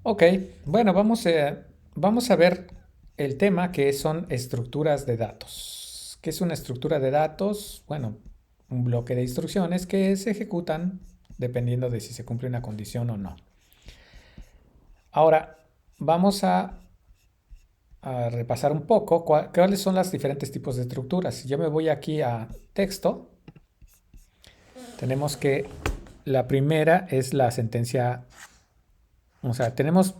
Ok, bueno, vamos a ver el tema que son estructuras de datos. ¿Qué es una estructura de datos? Bueno, un bloque de instrucciones que se ejecutan dependiendo de si se cumple una condición o no. Ahora, vamos a repasar un poco cuáles son los diferentes tipos de estructuras. Si yo me voy aquí a texto, tenemos que la primera es la sentencia, o sea, tenemos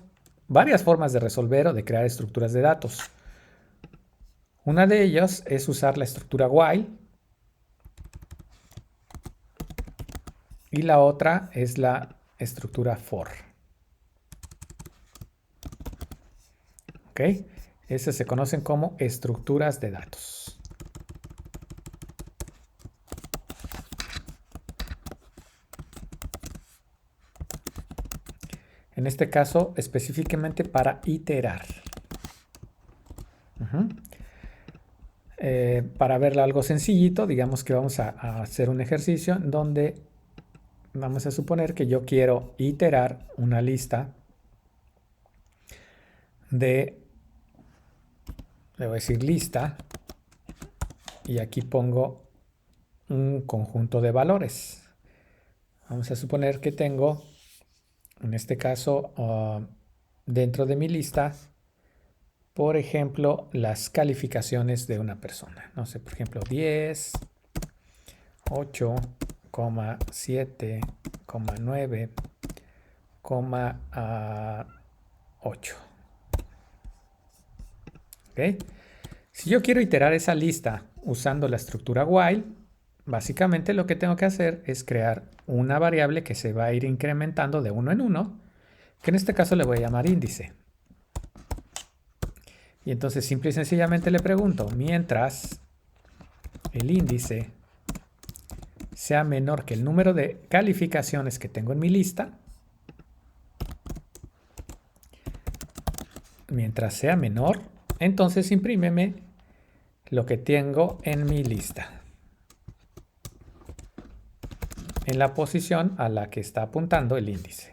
varias formas de resolver o de crear estructuras de datos. Una de ellas es usar la estructura while y la otra es la estructura for. ¿Ok? Esas se conocen como estructuras de datos. En este caso, específicamente para iterar. Uh-huh. Para verlo algo sencillito, digamos que vamos a hacer un ejercicio donde vamos a suponer que yo quiero iterar una lista de, le voy a decir lista, y aquí pongo un conjunto de valores. Vamos a suponer que tengo, en este caso, dentro de mi lista, por ejemplo, las calificaciones de una persona. No sé, por ejemplo, 10, 8, 7, 9, 8. ¿Okay? Si yo quiero iterar esa lista usando la estructura while, básicamente lo que tengo que hacer es crear una variable que se va a ir incrementando de uno en uno, que en este caso le voy a llamar índice. Y entonces simple y sencillamente le pregunto, mientras el índice sea menor que el número de calificaciones que tengo en mi lista, mientras sea menor, entonces imprímeme lo que tengo en mi lista, en la posición a la que está apuntando el índice.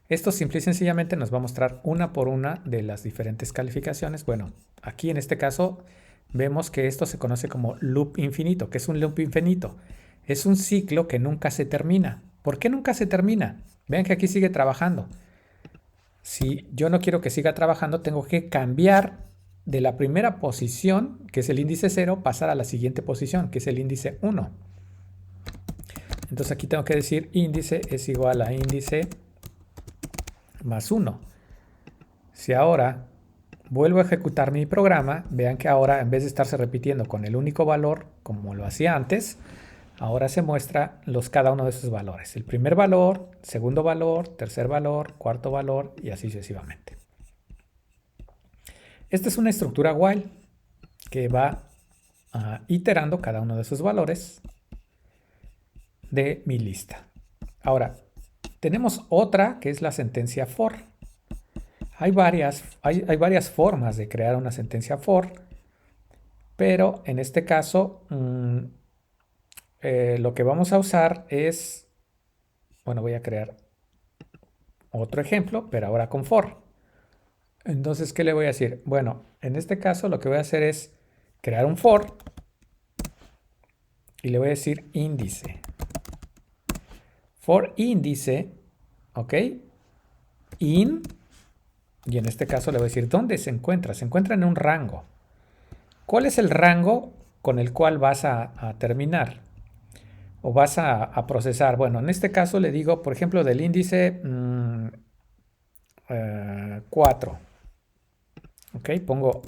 Esto simple y sencillamente nos va a mostrar una por una de las diferentes calificaciones. Bueno, aquí en este caso vemos que esto se conoce como loop infinito. ¿Qué es un loop infinito? Es un ciclo que nunca se termina. ¿Por qué nunca se termina? Vean que aquí sigue trabajando. Si yo no quiero que siga trabajando, tengo que cambiar de la primera posición, que es el índice 0, pasar a la siguiente posición, que es el índice 1. Entonces aquí tengo que decir índice es igual a índice más 1. Si ahora vuelvo a ejecutar mi programa, vean que ahora en vez de estarse repitiendo con el único valor, como lo hacía antes, ahora se muestra cada uno de esos valores. El primer valor, segundo valor, tercer valor, cuarto valor y así sucesivamente. Esta es una estructura while que va iterando cada uno de esos valores de mi lista. Ahora, tenemos otra que es la sentencia for. Hay varias formas de crear una sentencia for, pero en este caso lo que vamos a usar es, bueno, voy a crear otro ejemplo, pero ahora con for. Entonces, ¿qué le voy a decir? Bueno, en este caso lo que voy a hacer es crear un for y le voy a decir índice. For índice, ¿ok? In, y en este caso le voy a decir dónde se encuentra. Se encuentra en un rango. ¿Cuál es el rango con el cual vas a terminar? O vas a procesar. Bueno, en este caso le digo, por ejemplo, del índice 4. Ok, pongo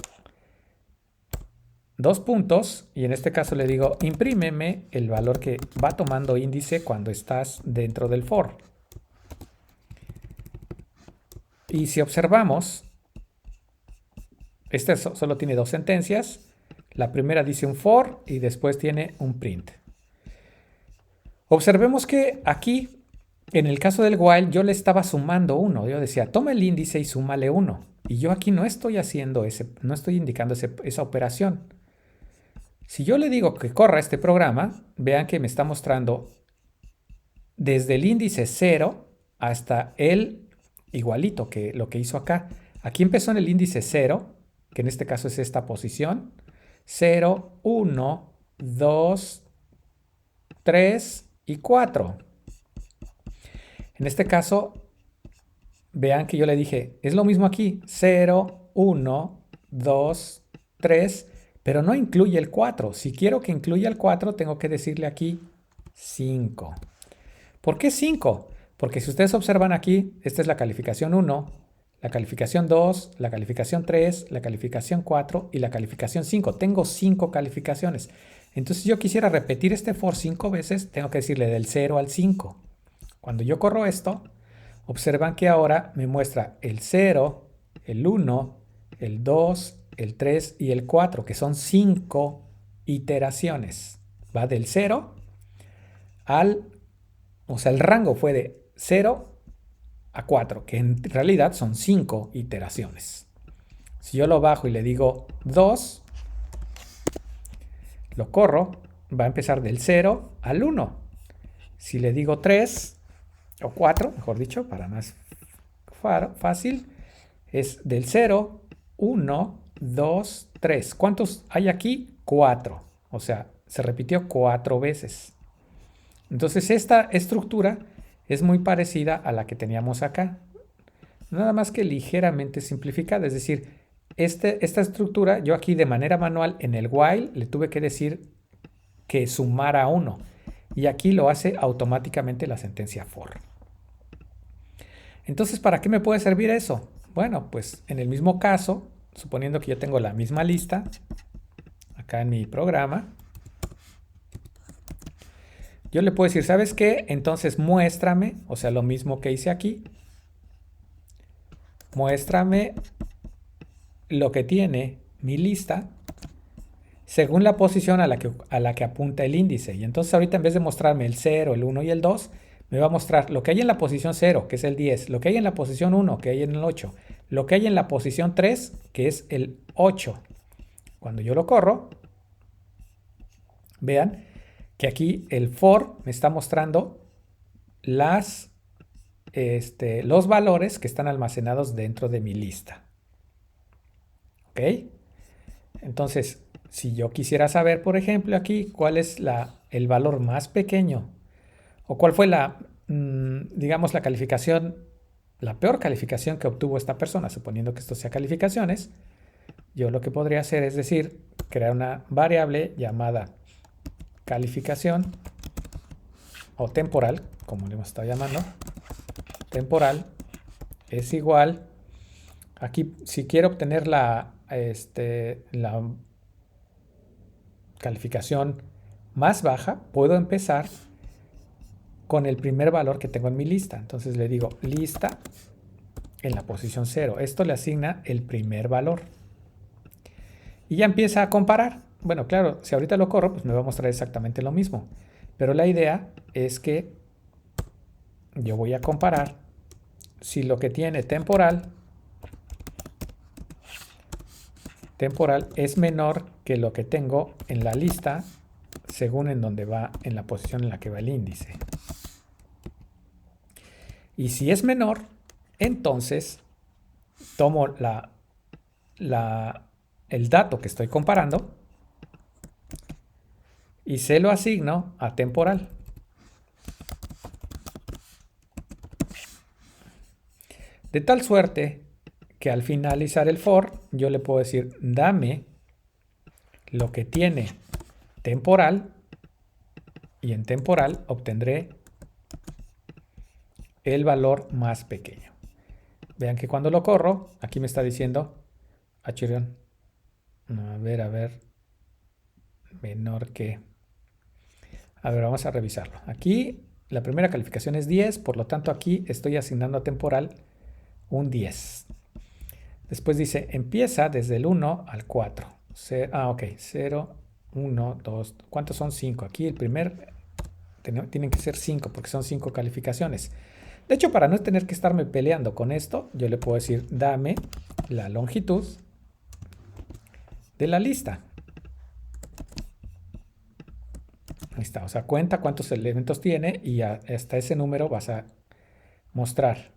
dos puntos y en este caso le digo, imprímeme el valor que va tomando índice cuando estás dentro del for. Y si observamos, este solo tiene dos sentencias. La primera dice un for y después tiene un print. Observemos que aquí, en el caso del while, yo le estaba sumando 1. Yo decía, toma el índice y súmale 1. Y yo aquí no estoy haciendo no estoy indicando esa operación. Si yo le digo que corra este programa, vean que me está mostrando desde el índice 0 hasta el igualito que lo que hizo acá. Aquí empezó en el índice 0, que en este caso es esta posición. 0, 1, 2, 3 y 4. En este caso, vean que yo le dije, es lo mismo aquí, 0, 1, 2, 3, pero no incluye el 4. Si quiero que incluya el 4, tengo que decirle aquí 5. ¿Por qué 5? Porque si ustedes observan aquí, esta es la calificación 1, la calificación 2, la calificación 3, la calificación 4 y la calificación 5. Tengo 5 calificaciones. Entonces, si yo quisiera repetir este for 5 veces, tengo que decirle del 0 al 5. Cuando yo corro esto, observan que ahora me muestra el 0, el 1, el 2, el 3 y el 4, que son 5 iteraciones. Va del 0 al, o sea, el rango fue de 0 a 4, que en realidad son 5 iteraciones. Si yo lo bajo y le digo 2, lo corro, va a empezar del 0 al 1. Si le digo 3, o 4, mejor dicho, para más fácil, es del 0, 1, 2, 3. ¿Cuántos hay aquí? 4. O sea, se repitió 4 veces. Entonces esta estructura es muy parecida a la que teníamos acá. Nada más que ligeramente simplificada. Es decir, esta estructura yo aquí de manera manual en el while le tuve que decir que sumara 1. Y aquí lo hace automáticamente la sentencia for. Entonces, ¿para qué me puede servir eso? Bueno, pues en el mismo caso, suponiendo que yo tengo la misma lista, acá en mi programa, yo le puedo decir, ¿sabes qué? Entonces muéstrame, o sea, lo mismo que hice aquí, muéstrame lo que tiene mi lista según la posición a la que apunta el índice. Y entonces ahorita en vez de mostrarme el 0, el 1 y el 2, me va a mostrar lo que hay en la posición 0, que es el 10, lo que hay en la posición 1, que hay en el 8, lo que hay en la posición 3, que es el 8. Cuando yo lo corro, vean que aquí el for me está mostrando los valores que están almacenados dentro de mi lista. ¿Ok? Entonces, si yo quisiera saber, por ejemplo, aquí cuál es el valor más pequeño o cuál fue digamos, la calificación, la peor calificación que obtuvo esta persona, suponiendo que esto sea calificaciones, yo lo que podría hacer es decir, crear una variable llamada calificación o temporal, como le hemos estado llamando, temporal es igual, aquí si quiero obtener la calificación más baja, puedo empezar con el primer valor que tengo en mi lista. Entonces le digo lista en la posición 0. Esto le asigna el primer valor. Y ya empieza a comparar. Bueno, claro, si ahorita lo corro, pues me va a mostrar exactamente lo mismo. Pero la idea es que yo voy a comparar si lo que tiene temporal es menor que lo que tengo en la lista según en donde va, en la posición en la que va el índice. Y si es menor, entonces tomo el dato que estoy comparando y se lo asigno a temporal. De tal suerte que al finalizar el for, yo le puedo decir, dame lo que tiene temporal y en temporal obtendré el valor más pequeño. Vean que cuando lo corro, aquí me está diciendo, a ver, menor que... A ver, vamos a revisarlo. Aquí la primera calificación es 10, por lo tanto aquí estoy asignando a temporal un 10. Después dice, empieza desde el 1 al 4. Ok, 0, 1, 2, ¿cuántos son? 5. Aquí el primer tienen que ser 5 porque son 5 calificaciones. De hecho, para no tener que estarme peleando con esto, yo le puedo decir, dame la longitud de la lista. Ahí está, o sea, cuenta cuántos elementos tiene y hasta ese número vas a mostrar.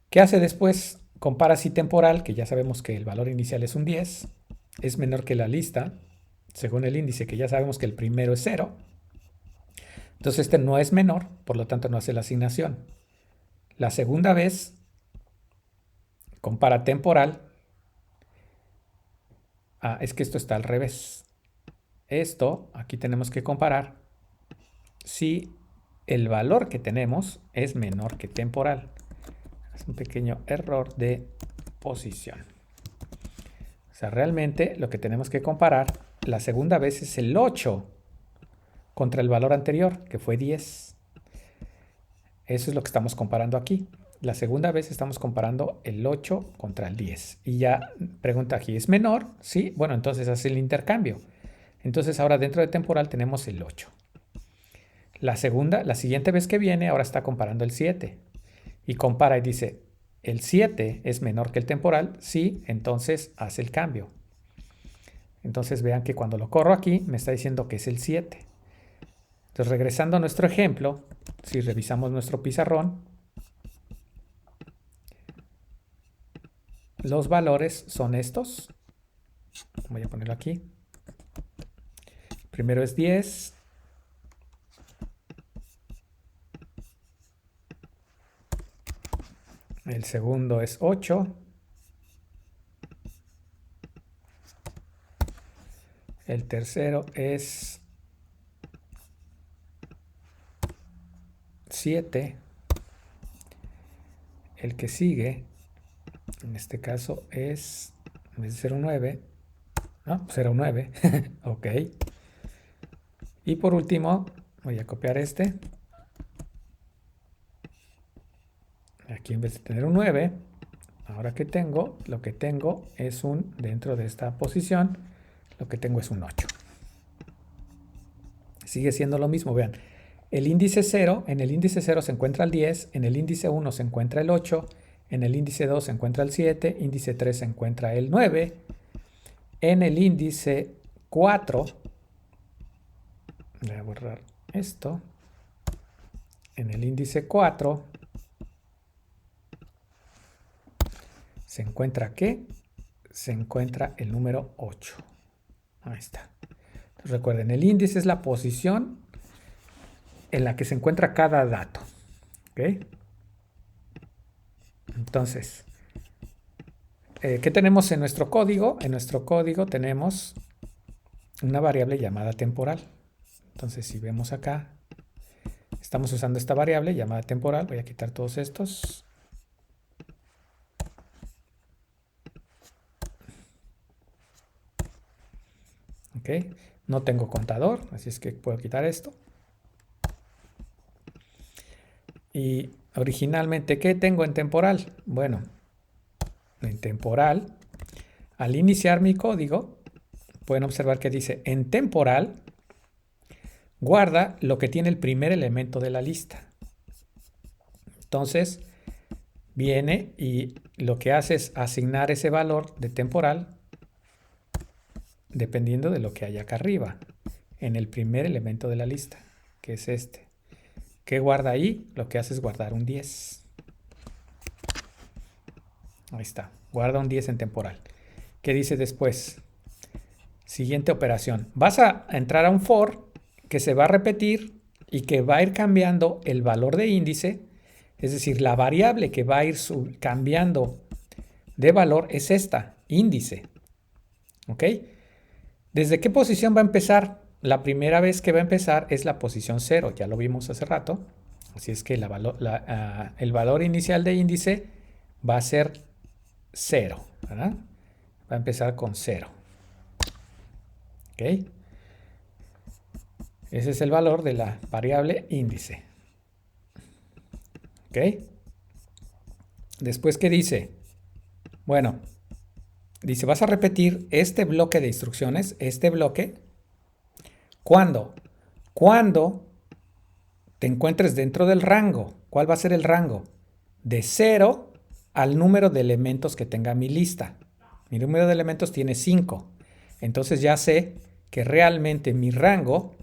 ¿Qué hace después? Compara si temporal, que ya sabemos que el valor inicial es un 10, es menor que la lista, según el índice, que ya sabemos que el primero es 0. Entonces este no es menor, por lo tanto no hace la asignación. La segunda vez, compara temporal. Es que esto está al revés. Esto, aquí tenemos que comparar si el valor que tenemos es menor que temporal. Es un pequeño error de posición. O sea, realmente lo que tenemos que comparar la segunda vez es el 8 contra el valor anterior, que fue 10. Eso es lo que estamos comparando aquí. La segunda vez estamos comparando el 8 contra el 10. Y ya pregunta aquí, ¿es menor? Sí, bueno, entonces hace el intercambio. Entonces ahora dentro de temporal tenemos el 8. La siguiente vez que viene, ahora está comparando el 7. Y compara y dice, ¿el 7 es menor que el temporal? Sí, entonces hace el cambio. Entonces vean que cuando lo corro aquí, me está diciendo que es el 7. Entonces regresando a nuestro ejemplo, si revisamos nuestro pizarrón, los valores son estos. Voy a ponerlo aquí. Primero es 10. El segundo es 8. El tercero es 7. El que sigue, en este caso es, en vez de 0,9, no, 0,9. Ok. Y por último, voy a copiar este. Aquí en vez de tener un 9, ahora que tengo, lo que tengo es dentro de esta posición, lo que tengo es un 8. Sigue siendo lo mismo, vean. El índice 0, en el índice 0 se encuentra el 10, en el índice 1 se encuentra el 8, en el índice 2 se encuentra el 7, índice 3 se encuentra el 9, en el índice 4, voy a borrar esto, en el índice 4 se encuentra ¿qué? Se encuentra el número 8. Ahí está. Entonces, recuerden, el índice es la posición en la que se encuentra cada dato. ¿Ok? Entonces, ¿qué tenemos en nuestro código? En nuestro código tenemos una variable llamada temporal. Entonces, si vemos acá, estamos usando esta variable llamada temporal. Voy a quitar todos estos. ¿Ok? No tengo contador, así es que puedo quitar esto. Y originalmente, ¿qué tengo en temporal? Bueno, en temporal, al iniciar mi código, pueden observar que dice en temporal, guarda lo que tiene el primer elemento de la lista. Entonces, viene y lo que hace es asignar ese valor de temporal dependiendo de lo que hay acá arriba, en el primer elemento de la lista, que es este. ¿Qué guarda ahí? Lo que hace es guardar un 10. Ahí está, guarda un 10 en temporal. ¿Qué dice después? Siguiente operación. Vas a entrar a un for que se va a repetir y que va a ir cambiando el valor de índice, es decir, la variable que va a ir cambiando de valor es esta, índice. ¿Ok? ¿Desde qué posición va a empezar? La primera vez que va a empezar es la posición 0, ya lo vimos hace rato. Así es que el valor inicial de índice va a ser 0, ¿verdad? Va a empezar con 0. ¿Ok? Ese es el valor de la variable índice. ¿Ok? Después, ¿qué dice? Bueno, dice, vas a repetir este bloque de instrucciones, este bloque, ¿cuándo? Cuando te encuentres dentro del rango. ¿Cuál va a ser el rango? De 0 al número de elementos que tenga mi lista. Mi número de elementos tiene 5. Entonces ya sé que realmente mi rango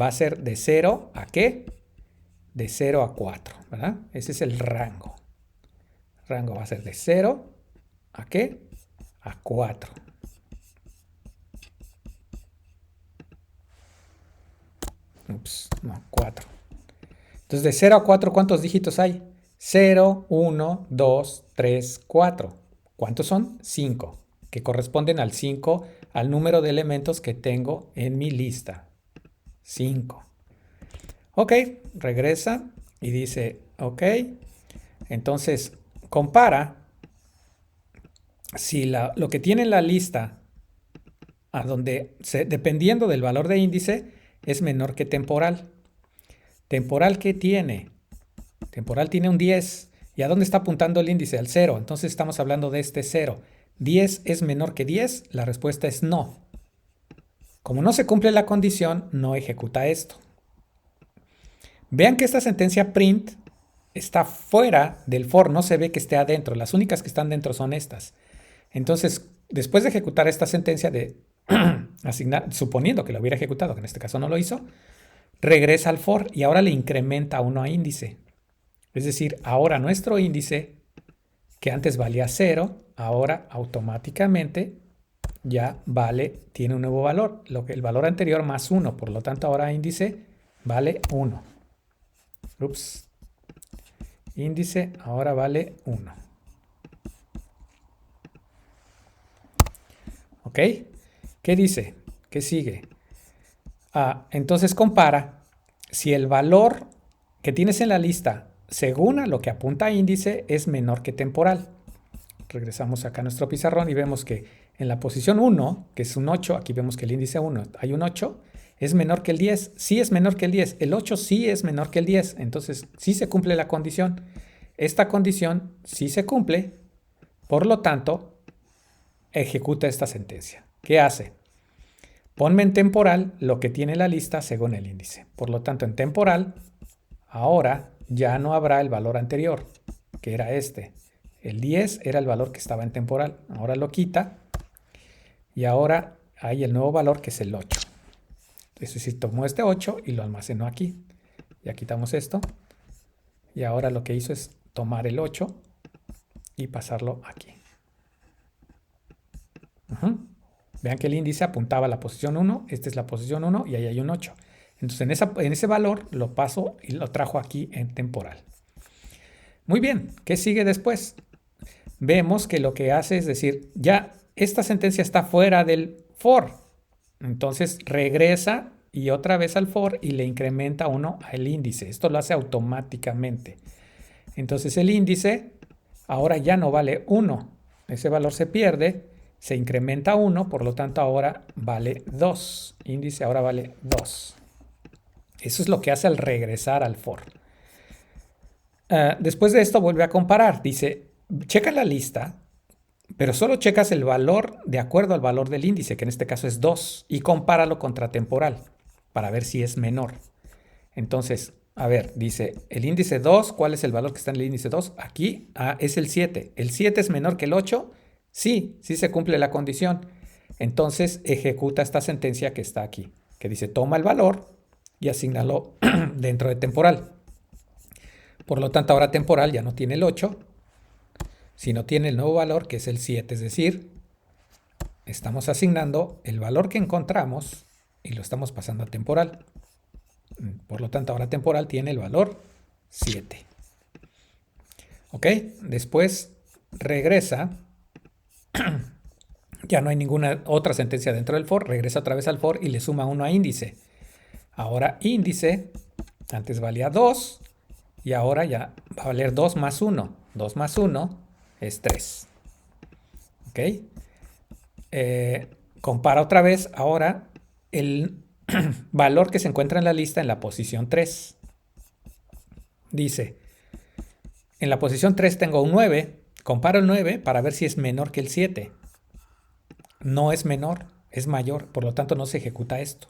va a ser de 0 a ¿qué? de 0 a 4, ¿verdad? Ese es el rango. El rango va a ser de 0 a ¿qué? A 4. Ups, no, 4. Entonces, de 0 a 4, ¿cuántos dígitos hay? 0, 1, 2, 3, 4. ¿Cuántos son? 5, que corresponden al 5, al número de elementos que tengo en mi lista. 5. Ok, regresa y dice, ok, entonces compara si lo que tiene en la lista, dependiendo del valor de índice, es menor que temporal. ¿Temporal qué tiene? Temporal tiene un 10. ¿Y a dónde está apuntando el índice? Al 0. Entonces estamos hablando de este 0. ¿10 es menor que 10? La respuesta es no. Como no se cumple la condición, no ejecuta esto. Vean que esta sentencia print está fuera del for, no se ve que esté adentro. Las únicas que están dentro son estas. Entonces, después de ejecutar esta sentencia de asignar, suponiendo que lo hubiera ejecutado, que en este caso no lo hizo, regresa al for y ahora le incrementa 1 a índice. Es decir, ahora nuestro índice, que antes valía 0, ahora automáticamente ya tiene un nuevo valor, el valor anterior más 1, por lo tanto ahora índice vale 1. Ups. Índice ahora vale 1. ¿Ok? ¿Qué dice? ¿Qué sigue? Entonces compara si el valor que tienes en la lista, según a lo que apunta índice, es menor que temporal. Regresamos acá a nuestro pizarrón y vemos que en la posición 1, que es un 8, aquí vemos que el índice 1 hay un 8, es menor que el 10. Sí es menor que el 10. El 8 sí es menor que el 10. Entonces sí se cumple la condición. Esta condición sí se cumple, por lo tanto, ejecuta esta sentencia. ¿Qué hace? Ponme en temporal lo que tiene la lista según el índice. Por lo tanto, en temporal, ahora ya no habrá el valor anterior, que era este. El 10 era el valor que estaba en temporal. Ahora lo quita y ahora hay el nuevo valor que es el 8. Es decir, tomó este 8 y lo almacenó aquí. Ya quitamos esto. Y ahora lo que hizo es tomar el 8 y pasarlo aquí. Vean que el índice apuntaba a la posición 1, esta es la posición 1 y ahí hay un 8. Entonces en ese valor lo paso y lo trajo aquí en temporal. Muy bien, ¿qué sigue después? Vemos que lo que hace es decir, ya esta sentencia está fuera del for. Entonces regresa y otra vez al for y le incrementa 1 al índice. Esto lo hace automáticamente. Entonces el índice ahora ya no vale 1. Ese valor se pierde, se incrementa 1, por lo tanto ahora vale 2. Índice ahora vale 2. Eso es lo que hace al regresar al for. Después de esto vuelve a comparar. Dice, checa la lista, pero solo checas el valor de acuerdo al valor del índice, que en este caso es 2, y compáralo contra temporal para ver si es menor. Entonces, a ver, dice el índice 2, ¿cuál es el valor que está en el índice 2? Aquí es el 7. ¿El 7 es menor que el 8? Sí, sí se cumple la condición. Entonces ejecuta esta sentencia que está aquí, que dice toma el valor y asígnalo dentro de temporal. Por lo tanto, ahora temporal ya no tiene el 8, sino tiene el nuevo valor que es el 7. Es decir, estamos asignando el valor que encontramos y lo estamos pasando a temporal. Por lo tanto, ahora temporal tiene el valor 7. ¿Ok? Después regresa. Ya no hay ninguna otra sentencia dentro del for. Regresa otra vez al for y le suma 1 a índice. Ahora índice, antes valía 2 y ahora ya va a valer 2 más 1. 2 más 1 es 3. ¿Ok? Compara otra vez ahora el valor que se encuentra en la lista en la posición 3. Dice, en la posición 3 tengo un 9, comparo el 9 para ver si es menor que el 7. No es menor, es mayor, por lo tanto no se ejecuta esto.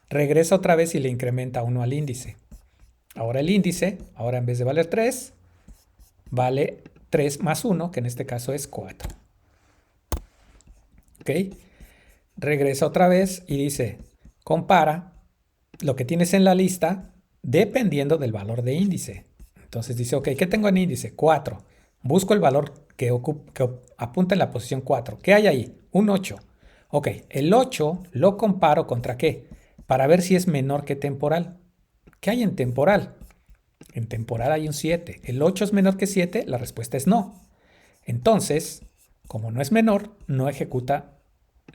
Regresa otra vez y le incrementa 1 al índice. Ahora el índice, ahora en vez de valer 3, vale 3 más 1, que en este caso es 4. ¿Ok? Regresa otra vez y dice, compara lo que tienes en la lista dependiendo del valor de índice. Entonces dice, ok, ¿qué tengo en índice? 4. Busco el valor que apunta en la posición 4. ¿Qué hay ahí? Un 8. Ok, el 8 lo comparo contra qué? Para ver si es menor que temporal. ¿Qué hay en temporal? En temporal hay un 7. ¿El 8 es menor que 7? La respuesta es no. Entonces, como no es menor, no ejecuta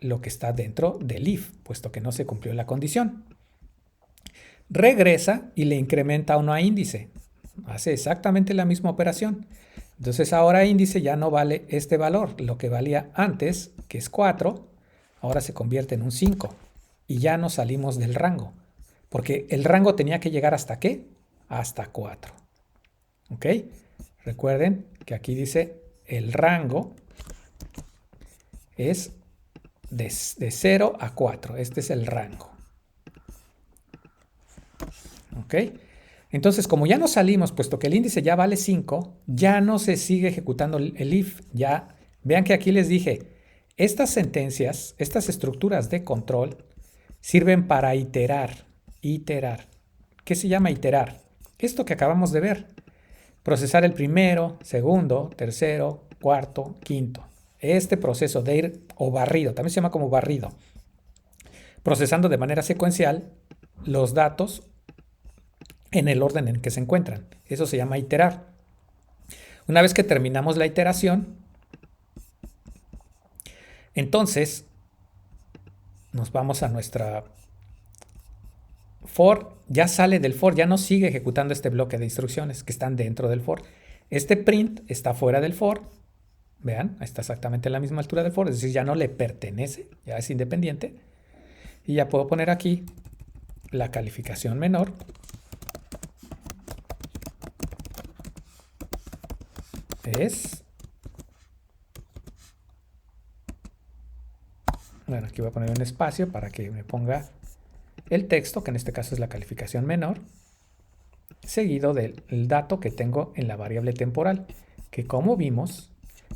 lo que está dentro del if, puesto que no se cumplió la condición. Regresa y le incrementa 1 a índice. Hace exactamente la misma operación. Entonces ahora índice ya no vale este valor. Lo que valía antes, que es 4, ahora se convierte en un 5. Y ya no salimos del rango. Porque el rango tenía que llegar ¿hasta qué? Hasta 4. ¿Ok? Recuerden que aquí dice el rango es de 0 a 4. Este es el rango. ¿Ok? Entonces, como ya no salimos, puesto que el índice ya vale 5, ya no se sigue ejecutando el if. Ya, vean que aquí les dije, estas sentencias, estas estructuras de control, sirven para iterar. Iterar. ¿Qué se llama iterar? Esto que acabamos de ver. Procesar el primero, segundo, tercero, cuarto, quinto. Este proceso de ir, o barrido, también se llama como barrido, procesando de manera secuencial los datos en el orden en que se encuentran. Eso se llama iterar. Una vez que terminamos la iteración, entonces nos vamos a nuestra for. Ya sale del for, ya no sigue ejecutando este bloque de instrucciones que están dentro del for. Este print está fuera del for. Vean, está exactamente a la misma altura del for, es decir, ya no le pertenece, ya es independiente. Y ya puedo poner aquí la calificación menor. Bueno, aquí voy a poner un espacio para que me ponga el texto, que en este caso es la calificación menor, seguido del dato que tengo en la variable temporal, que como vimos,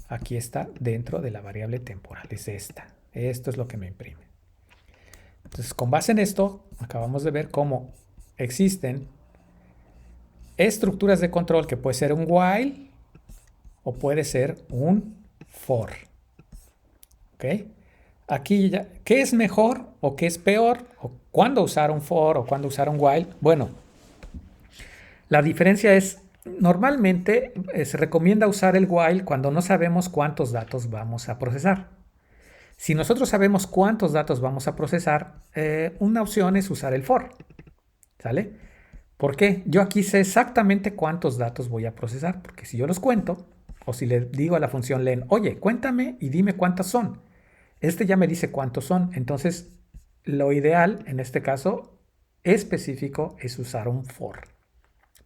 aquí está dentro de la variable temporal, es esta. Esto es lo que me imprime. Entonces, con base en esto, acabamos de ver cómo existen estructuras de control que puede ser un while o puede ser un for. ¿Ok? Aquí ya, ¿qué es mejor o qué es peor? ¿O cuándo usar un for o cuándo usar un while? Bueno, la diferencia es, normalmente se recomienda usar el while cuando no sabemos cuántos datos vamos a procesar. Si nosotros sabemos cuántos datos vamos a procesar, una opción es usar el for. ¿Sale? ¿Por qué? Yo aquí sé exactamente cuántos datos voy a procesar, porque si yo los cuento, o si le digo a la función len, oye, cuéntame y dime cuántas son. Este ya me dice cuántos son. Entonces, lo ideal, en este caso específico, es usar un for.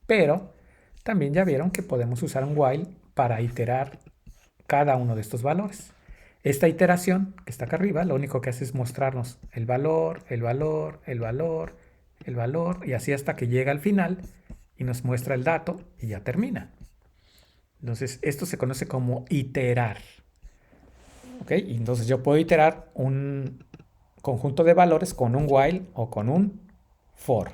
Pero también ya vieron que podemos usar un while para iterar cada uno de estos valores. Esta iteración que está acá arriba, lo único que hace es mostrarnos el valor, el valor, el valor, el valor, y así hasta que llega al final y nos muestra el dato y ya termina. Entonces, esto se conoce como iterar. ¿Ok? Y entonces yo puedo iterar un conjunto de valores con un while o con un for.